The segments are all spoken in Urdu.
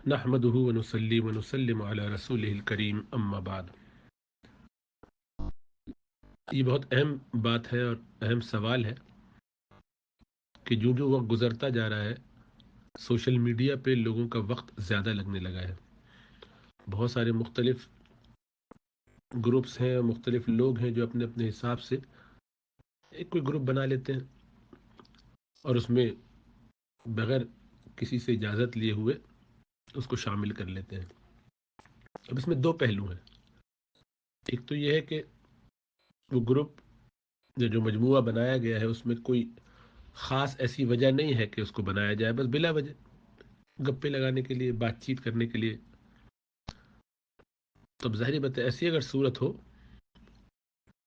نحمدہ ونصلی ونسلم علی رسولہ الکریم اما بعد. یہ بہت اہم بات ہے اور اہم سوال ہے کہ جو وقت گزرتا جا رہا ہے سوشل میڈیا پہ لوگوں کا وقت زیادہ لگنے لگا ہے. بہت سارے مختلف گروپس ہیں، مختلف لوگ ہیں جو اپنے اپنے حساب سے ایک کوئی گروپ بنا لیتے ہیں اور اس میں بغیر کسی سے اجازت لیے ہوئے اس کو شامل کر لیتے ہیں. اب اس میں دو پہلو ہیں. ایک تو یہ ہے کہ وہ گروپ جو مجموعہ بنایا گیا ہے اس میں کوئی خاص ایسی وجہ نہیں ہے کہ اس کو بنایا جائے، بس بلا وجہ گپے لگانے کے لیے، بات چیت کرنے کے لیے. تو ظاہری بات ہے ایسی اگر صورت ہو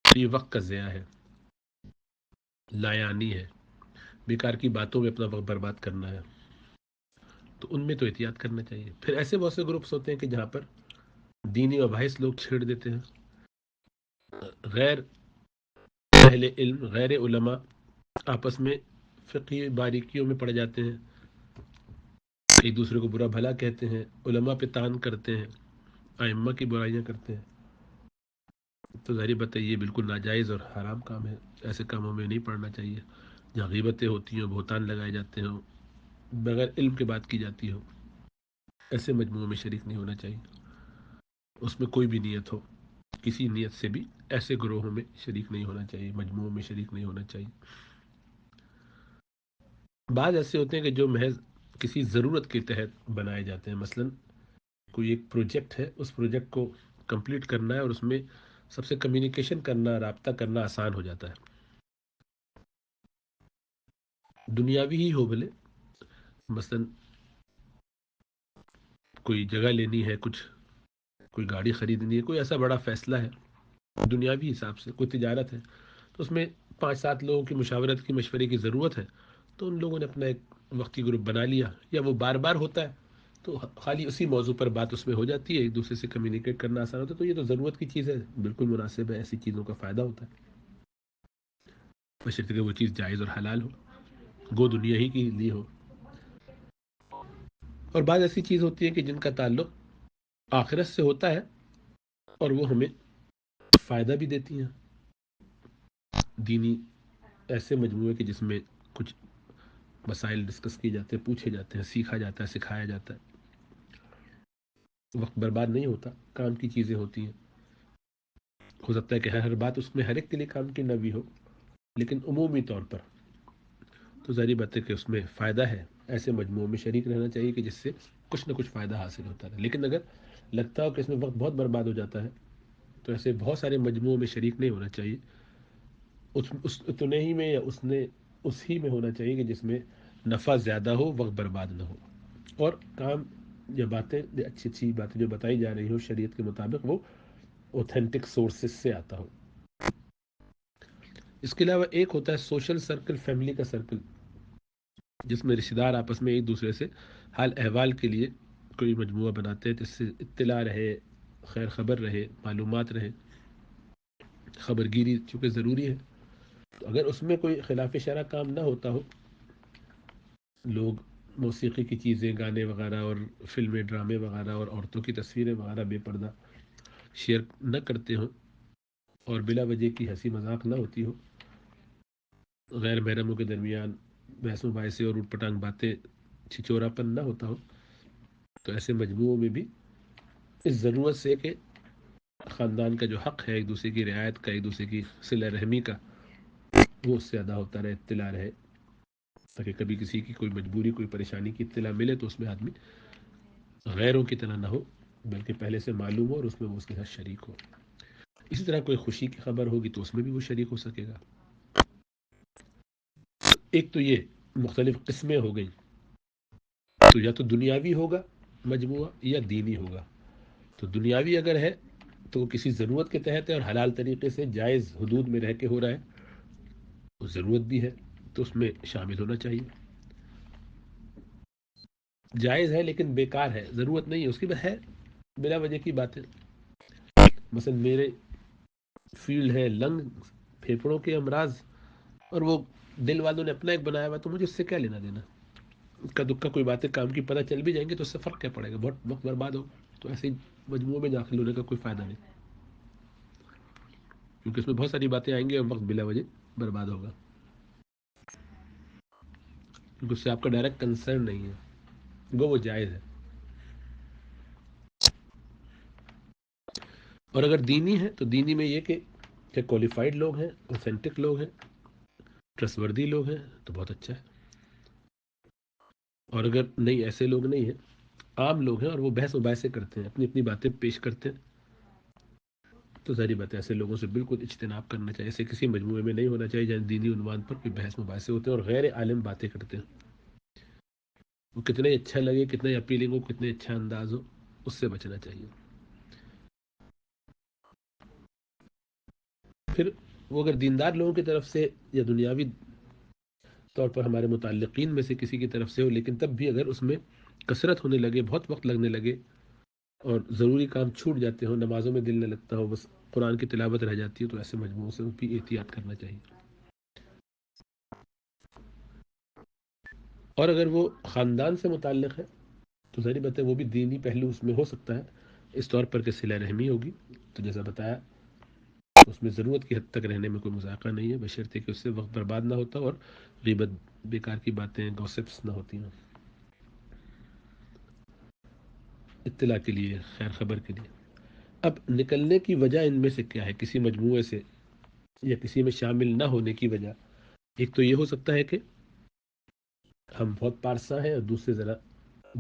تو یہ وقت کا ضیاع ہے، لایانی ہے، بیکار کی باتوں میں اپنا وقت برباد کرنا ہے. تو ان میں تو احتیاط کرنا چاہیے. پھر ایسے بہت سے گروپس ہوتے ہیں کہ جہاں پر دینی مباحث لوگ چھیڑ دیتے ہیں، غیر اہل علم، غیر علماء آپس میں فقہی باریکیوں میں پڑ جاتے ہیں، ایک دوسرے کو برا بھلا کہتے ہیں، علماء پہ تان کرتے ہیں، ائمہ کی برائیاں کرتے ہیں. تو ظاہری بات ہے یہ بالکل ناجائز اور حرام کام ہے. ایسے کاموں میں نہیں پڑنا چاہیے جہاں غیبتیں ہوتی ہیں، بہتان لگائے جاتے ہیں، بغیر علم کے بات کی جاتی ہو. ایسے مجموعوں میں شریک نہیں ہونا چاہیے. اس میں کوئی بھی نیت ہو، کسی نیت سے بھی ایسے گروہوں میں شریک نہیں ہونا چاہیے، مجموعوں میں شریک نہیں ہونا چاہیے. بعض ایسے ہوتے ہیں کہ جو محض کسی ضرورت کے تحت بنائے جاتے ہیں. مثلا کوئی ایک پروجیکٹ ہے، اس پروجیکٹ کو کمپلیٹ کرنا ہے اور اس میں سب سے کمیونیکیشن کرنا، رابطہ کرنا آسان ہو جاتا ہے. دنیاوی ہی ہو بھلے، مثلا کوئی جگہ لینی ہے، کوئی گاڑی خریدنی ہے، کوئی ایسا بڑا فیصلہ ہے دنیاوی حساب سے، کوئی تجارت ہے، تو اس میں 5-7 لوگوں کی مشاورت کی، مشورے کی ضرورت ہے. تو ان لوگوں نے اپنا ایک وقتی گروپ بنا لیا، یا وہ بار بار ہوتا ہے تو خالی اسی موضوع پر بات اس میں ہو جاتی ہے، ایک دوسرے سے کمیونیکیٹ کرنا آسان ہوتا ہے. تو یہ تو ضرورت کی چیز ہے، بالکل مناسب ہے، ایسی چیزوں کا فائدہ ہوتا ہے بشرطیکہ وہ چیز جائز اور حلال ہو، گو دنیا ہی کے لیے ہو. اور بعض ایسی چیز ہوتی ہے کہ جن کا تعلق آخرت سے ہوتا ہے اور وہ ہمیں فائدہ بھی دیتی ہیں. دینی ایسے مجموعے کہ جس میں کچھ مسائل ڈسکس کی جاتے ہیں، پوچھے جاتے ہیں، سیکھا جاتا ہے، سکھایا جاتا ہے. وقت برباد نہیں ہوتا، کام کی چیزیں ہوتی ہیں. ہو سکتا ہے کہ ہر بات اس میں ہر ایک کے لیے کام کی نہ بھی ہو، لیکن عمومی طور پر تو ظاہری بات ہے کہ اس میں فائدہ ہے. ایسے مجموعوں میں شریک رہنا چاہیے کہ جس سے کچھ نہ کچھ فائدہ حاصل ہوتا ہے. لیکن اگر لگتا ہو کہ اس میں وقت بہت برباد ہو جاتا ہے تو ایسے بہت سارے مجموعوں میں شریک نہیں ہونا چاہیے. اس اتنے ہی میں یا اس ہی میں ہونا چاہیے کہ جس میں نفع زیادہ ہو، وقت برباد نہ ہو، اور کام یا باتیں، اچھی اچھی باتیں جو بتائی جا رہی ہو شریعت کے مطابق، وہ اوتھینٹک سورسز سے آتا ہو. اس کے علاوہ ایک ہوتا ہے سوشل سرکل، فیملی کا سرکل، جس میں رشتہ دار آپس میں ایک دوسرے سے حال احوال کے لیے کوئی مجموعہ بناتے ہیں، جس سے اطلاع رہے، خیر خبر رہے، معلومات رہے. خبر گیری چونکہ ضروری ہے. تو اگر اس میں کوئی خلاف شرع کام نہ ہوتا ہو، لوگ موسیقی کی چیزیں، گانے وغیرہ اور فلمیں، ڈرامے وغیرہ اور عورتوں کی تصویریں وغیرہ بے پردہ شیئر نہ کرتے ہوں، اور بلا وجہ کی ہنسی مذاق نہ ہوتی ہو، غیر محرموں کے درمیان بحث مباحثے اور اٹھ پٹانگ باتیں، چھچورا پن نہ ہوتا ہو، تو ایسے مجموعوں میں بھی اس ضرورت سے کہ خاندان کا جو حق ہے ایک دوسرے کی رعایت کا، ایک دوسرے کی صلہ رحمی کا، وہ اس سے ادا ہوتا رہے، اطلاع رہے، تاکہ کبھی کسی کی کوئی مجبوری، کوئی پریشانی کی اطلاع ملے تو اس میں آدمی غیروں کی طرح نہ ہو، بلکہ پہلے سے معلوم ہو اور اس میں وہ اس کے ساتھ شریک ہو. اسی طرح کوئی خوشی کی خبر ہوگی تو اس میں بھی وہ شریک ہو سکے گا. ایک تو یہ مختلف قسمیں ہو گئیں. تو یا تو دنیاوی ہوگا مجموعہ یا دینی ہوگا. تو دنیاوی اگر ہے تو وہ کسی ضرورت کے تحت ہے اور حلال طریقے سے جائز حدود میں رہ کے ہو رہا ہے، وہ ضرورت بھی ہے تو اس میں شامل ہونا چاہیے. جائز ہے لیکن بیکار ہے، ضرورت نہیں ہے اس کی، بس ہے بلا وجہ کی باتیں. مثلا میرے فیلڈ ہے لنگ، پھیپھڑوں کے امراض، اور وہ دل والوں نے اپنا ایک بنایا ہوا، تو مجھے اس سے کیا لینا دینا. کا دکا کوئی باتیں کام کی پتہ چل بھی جائیں گے تو اس سے فرق کیا پڑے گا، بہت وقت برباد ہو. تو ایسے ہی مجموعے میں داخل ہونے کا کوئی فائدہ نہیں، کیونکہ اس میں بہت ساری باتیں آئیں گی اور وقت بلا وجہ برباد ہوگا، کیونکہ اس سے آپ کا ڈائریکٹ کنسرن نہیں ہے، وہ جائز ہے. اور اگر دینی ہے تو دینی میں یہ کہ کوالیفائڈ لوگ ہیں، اوتھینٹک لوگ ہیں، ٹرسٹ وردی لوگ ہیں تو بہت اچھا ہے. اور اگر نہیں، ایسے لوگ نہیں ہیں، عام لوگ ہیں اور وہ بحث مباحثے کرتے ہیں، اپنی اپنی باتیں پیش کرتے ہیں، تو ظاہری بات ہے ایسے لوگوں سے بالکل اجتناب کرنا چاہیے. ایسے کسی مجموعے میں نہیں ہونا چاہیے جہاں دینی عنوان پر کوئی بحث مباحثے ہوتے ہیں اور غیر عالم باتیں کرتے ہیں. وہ کتنے اچھا لگے، کتنے اپیلنگ ہو، کتنے اچھا انداز ہو، اس سے بچنا چاہیے. پھر وہ اگر دیندار لوگوں کی طرف سے یا دنیاوی طور پر ہمارے متعلقین میں سے کسی کی طرف سے ہو، لیکن تب بھی اگر اس میں کثرت ہونے لگے، بہت وقت لگنے لگے اور ضروری کام چھوٹ جاتے ہوں، نمازوں میں دل نہ لگتا ہو، بس قرآن کی تلاوت رہ جاتی ہے، تو ایسے مجموعوں سے بھی احتیاط کرنا چاہیے. اور اگر وہ خاندان سے متعلق ہے تو ظاہری بات ہے وہ بھی دینی پہلو اس میں ہو سکتا ہے، اس طور پر کہ صلہ رحمی ہوگی. تو جیسا بتایا اس میں ضرورت کی حد تک رہنے میں کوئی مذاکرہ نہیں ہے، بشرطے کہ اس سے وقت برباد نہ ہوتا اور غیبت، بیکار کی باتیں، گوسپس نہ ہوتی ہیں. اطلاع کے لیے، خیر خبر کے لیے. اب نکلنے کی وجہ ان میں سے کیا ہے کسی مجموعے سے یا کسی میں شامل نہ ہونے کی وجہ؟ ایک تو یہ ہو سکتا ہے کہ ہم بہت پارسا ہیں اور دوسرے ذرا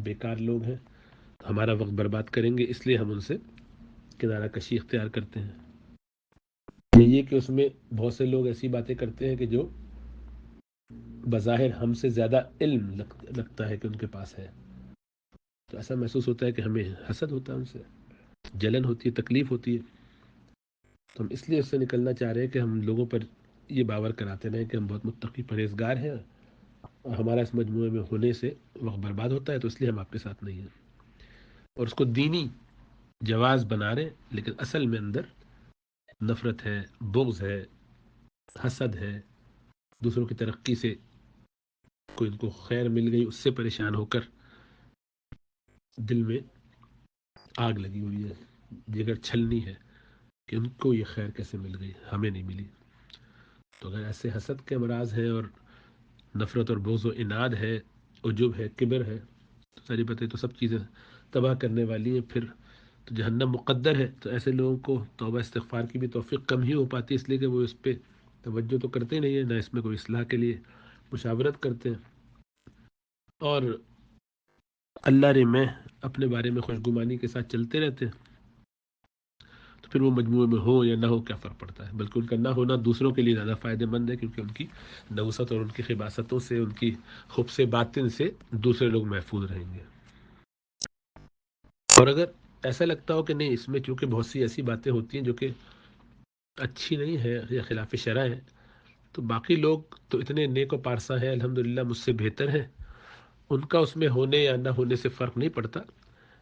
بیکار لوگ ہیں، ہمارا وقت برباد کریں گے، اس لیے ہم ان سے کنارہ کشی اختیار کرتے ہیں. یہ کہ اس میں بہت سے لوگ ایسی باتیں کرتے ہیں کہ جو بظاہر ہم سے زیادہ علم لگتا ہے کہ ان کے پاس ہے، تو ایسا محسوس ہوتا ہے کہ ہمیں حسد ہوتا ہے، ان سے جلن ہوتی ہے، تکلیف ہوتی ہے. تو ہم اس لیے اس سے نکلنا چاہ رہے ہیں کہ ہم لوگوں پر یہ باور کراتے رہیں کہ ہم بہت متقی پرہیزگار ہیں اور ہمارا اس مجموعے میں ہونے سے وقت برباد ہوتا ہے، تو اس لیے ہم آپ کے ساتھ نہیں ہیں. اور اس کو دینی جواز بنا رہے ہیں، لیکن اصل میں اندر نفرت ہے، بغض ہے، حسد ہے، دوسروں کی ترقی سے کوئی ان کو خیر مل گئی اس سے پریشان ہو کر دل میں آگ لگی ہوئی ہے، جگر چھلنی ہے کہ ان کو یہ خیر کیسے مل گئی، ہمیں نہیں ملی. تو اگر ایسے حسد کے امراض ہیں اور نفرت اور بغض و اناد ہے، عجب ہے، کبر ہے، تو ساری باتیں تو سب چیزیں تباہ کرنے والی ہیں. پھر تو جہنم مقدر ہے. تو ایسے لوگوں کو توبہ استغفار کی بھی توفیق کم ہی ہو پاتی، اس لیے کہ وہ اس پہ توجہ تو کرتے نہیں ہیں، نہ اس میں کوئی اصلاح کے لیے مشاورت کرتے ہیں، اور اللہ رے میں اپنے بارے میں خوشگمانی کے ساتھ چلتے رہتے ہیں. تو پھر وہ مجموعے میں ہو یا نہ ہو کیا فرق پڑتا ہے، بلکہ ان کا نہ ہونا دوسروں کے لیے زیادہ فائدہ مند ہے، کیونکہ ان کی نوست اور ان کی خباستوں سے، ان کی خبث باطن سے دوسرے لوگ محفوظ رہیں گے. اور اگر ایسا لگتا ہو کہ نہیں، اس میں چونکہ بہت سی ایسی باتیں ہوتی ہیں جو کہ اچھی نہیں ہے یا خلاف شرع ہے، تو باقی لوگ تو اتنے نیک و پارسا ہیں، الحمدللہ مجھ سے بہتر ہیں، ان کا اس میں ہونے یا نہ ہونے سے فرق نہیں پڑتا،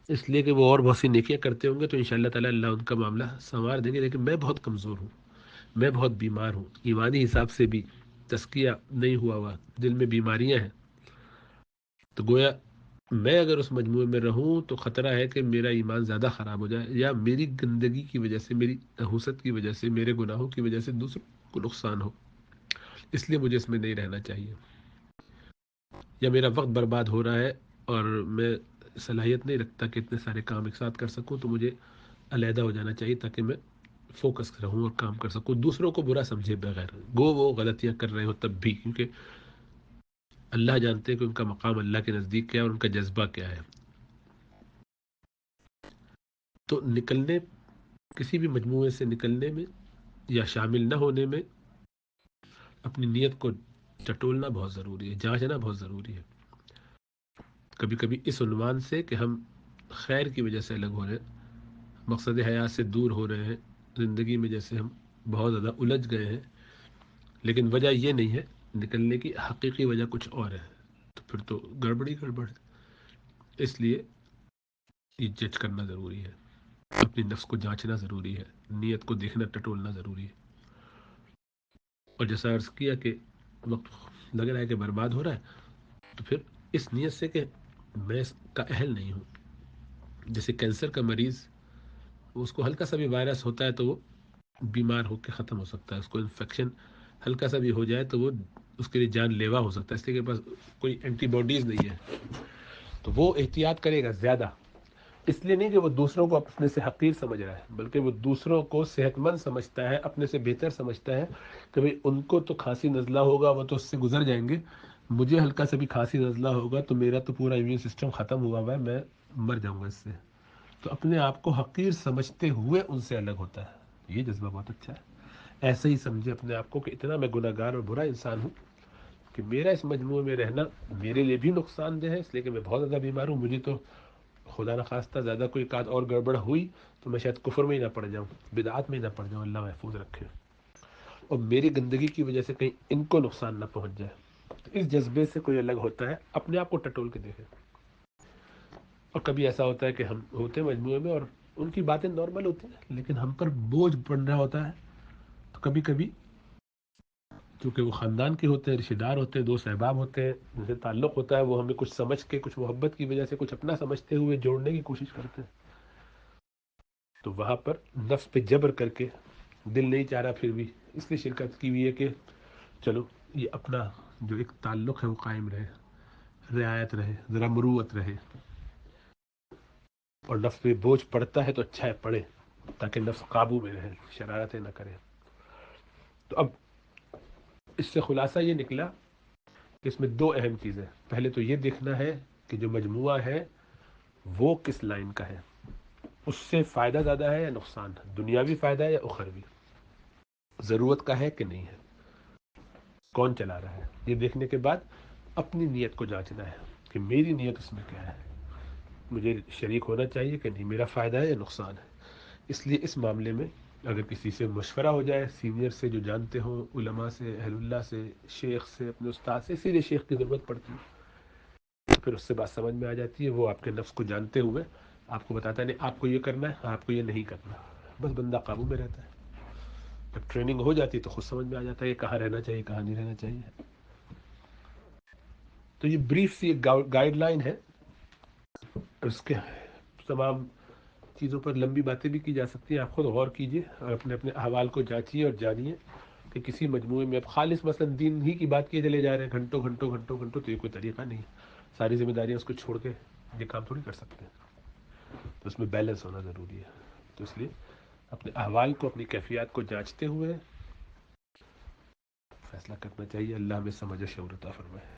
اس لیے کہ وہ اور بہت سی نیکیاں کرتے ہوں گے تو انشاءاللہ تعالی اللہ ان کا معاملہ سنوار دیں گے. لیکن میں بہت کمزور ہوں، میں بہت بیمار ہوں، ایمانی حساب سے بھی تزکیہ نہیں ہوا، دل میں بیماریاں ہیں. تو گویا میں اگر اس مجموعے میں رہوں تو خطرہ ہے کہ میرا ایمان زیادہ خراب ہو جائے، یا میری گندگی کی وجہ سے، میری نحوست کی وجہ سے، میرے گناہوں کی وجہ سے دوسروں کو نقصان ہو. اس لیے مجھے اس میں نہیں رہنا چاہیے. یا میرا وقت برباد ہو رہا ہے اور میں صلاحیت نہیں رکھتا کہ اتنے سارے کام ایک ساتھ کر سکوں، تو مجھے علیحدہ ہو جانا چاہیے تاکہ میں فوکس رہوں اور کام کر سکوں، دوسروں کو برا سمجھے بغیر، گو وہ غلطیاں کر رہے ہو تب بھی، کیونکہ اللہ جانتے ہیں کہ ان کا مقام اللہ کے نزدیک کیا ہے اور ان کا جذبہ کیا ہے. تو نکلنے، کسی بھی مجموعے سے نکلنے میں یا شامل نہ ہونے میں اپنی نیت کو ٹٹولنا بہت ضروری ہے، جانچنا بہت ضروری ہے. کبھی کبھی اس عنوان سے کہ ہم خیر کی وجہ سے الگ ہو رہے ہیں، مقصد حیات سے دور ہو رہے ہیں، زندگی میں جیسے ہم بہت زیادہ الجھ گئے ہیں، لیکن وجہ یہ نہیں ہے، نکلنے کی حقیقی وجہ کچھ اور ہے، تو پھر تو گڑبڑی گڑبڑ ہے. اس لیے یہ جج کرنا ضروری ہے، اپنی نفس کو جانچنا ضروری ہے، نیت کو دیکھنا ٹٹولنا ضروری ہے. اور جیسا عرض کیا کہ وقت لگ رہا ہے کہ برباد ہو رہا ہے، تو پھر اس نیت سے کہ میں اس کا اہل نہیں ہوں. جیسے کینسر کا مریض، اس کو ہلکا سا بھی وائرس ہوتا ہے تو وہ بیمار ہو کے ختم ہو سکتا ہے. اس کو انفیکشن ہلکا سا بھی ہو جائے تو وہ اس کے لیے جان لیوا ہو سکتا ہے، اس لیے کہ پاس کوئی اینٹی باڈیز نہیں ہے. تو وہ احتیاط کرے گا زیادہ، اس لیے نہیں کہ وہ دوسروں کو اپنے سے حقیر سمجھ رہا ہے، بلکہ وہ دوسروں کو صحت مند سمجھتا ہے، اپنے سے بہتر سمجھتا ہے کہ بھئی ان کو تو کھانسی نزلہ ہوگا، وہ تو اس سے گزر جائیں گے، مجھے ہلکا سا بھی کھانسی نزلہ ہوگا تو میرا تو پورا امیون سسٹم ختم ہوا ہوا ہے، میں مر جاؤں گا اس سے. تو اپنے آپ کو حقیر سمجھتے ہوئے ان سے الگ ہوتا ہے. یہ جذبہ بہت اچھا ہے. ایسے ہی سمجھے اپنے آپ کو کہ اتنا میں گناہ گار اور برا انسان ہوں کہ میرا اس مجموعے میں رہنا میرے لیے بھی نقصان دہ ہے، اس لیے کہ میں بہت زیادہ بیمار ہوں. مجھے تو خدا نخواستہ زیادہ کوئی کات اور گڑبڑ ہوئی تو میں شاید کفر میں ہی نہ پڑ جاؤں، بدعات میں ہی نہ پڑ جاؤں، اللہ محفوظ رکھے. اور میری گندگی کی وجہ سے کہیں ان کو نقصان نہ پہنچ جائے. تو اس جذبے سے کوئی الگ ہوتا ہے، اپنے آپ کو ٹٹول کے دیکھے. اور کبھی ایسا ہوتا ہے کہ ہم ہوتے ہیں مجموعے میں اور ان کی باتیں نارمل ہوتی ہیں لیکن ہم پر بوجھ پڑ رہا ہوتا ہے. تو کبھی کبھی چونکہ وہ خاندان کے ہوتے ہیں، رشتہ دار ہوتے ہیں، دوست احباب ہوتے ہیں، جن سے تعلق ہوتا ہے، وہ ہمیں کچھ سمجھ کے، کچھ محبت کی وجہ سے، کچھ اپنا سمجھتے ہوئے جوڑنے کی کوشش کرتے ہیں. تو وہاں پر نفس پہ جبر کر کے، دل نہیں چاہ رہا پھر بھی اس لیے شرکت کی ہوئی ہے کہ چلو یہ اپنا جو ایک تعلق ہے وہ قائم رہے، رعایت رہے، ذرا مروت رہے. اور نفس پہ بوجھ پڑتا ہے تو اچھا ہے پڑے، تاکہ نفس قابو میں رہے، شرارتیں نہ کرے. تو اب اس سے خلاصہ یہ نکلا کہ اس میں دو اہم چیزیں. پہلے تو یہ دیکھنا ہے کہ جو مجموعہ ہے وہ کس لائن کا ہے، اس سے فائدہ زیادہ ہے یا نقصان، دنیاوی فائدہ ہے یا اخروی، ضرورت کا ہے کہ نہیں ہے، کون چلا رہا ہے. یہ دیکھنے کے بعد اپنی نیت کو جانچنا ہے کہ میری نیت اس میں کیا ہے، مجھے شریک ہونا چاہیے کہ نہیں، میرا فائدہ ہے یا نقصان ہے. اس لیے اس معاملے میں اگر کسی سے مشورہ ہو جائے، سینئر سے جو جانتے ہوں، علماء سے، اہل اللہ سے، شیخ سے، اپنے استاد سے، اسی لیے شیخ کی ضرورت پڑتی ہے، پھر اس سے بات سمجھ میں آ جاتی ہے. وہ آپ کے نفس کو جانتے ہوئے آپ کو بتاتا ہے نہیں آپ کو یہ کرنا ہے، آپ کو یہ نہیں کرنا، بس بندہ قابو میں رہتا ہے. جب ٹریننگ ہو جاتی ہے تو خود سمجھ میں آ جاتا ہے کہ کہاں رہنا چاہیے، کہاں نہیں رہنا چاہیے. تو یہ بریف سی ایک گائیڈ لائن ہے. اس کے تمام چیزوں پر لمبی باتیں بھی کی جا سکتی ہیں، آپ خود غور کیجئے اور اپنے اپنے احوال کو جانچیے اور جانیے کہ کسی مجموعے میں اب خالص مثلا دین ہی کی بات کیے چلے جا رہے ہیں گھنٹوں گھنٹوں گھنٹوں گھنٹوں، تو یہ کوئی طریقہ نہیں ہے. ساری ذمہ داریاں اس کو چھوڑ کے یہ کام تھوڑی کر سکتے ہیں. تو اس میں بیلنس ہونا ضروری ہے. تو اس لیے اپنے احوال کو، اپنی کیفیات کو جانچتے ہوئے فیصلہ کرنا چاہیے. اللہ ہمیں سمجھ و شعور عطا فرمائے.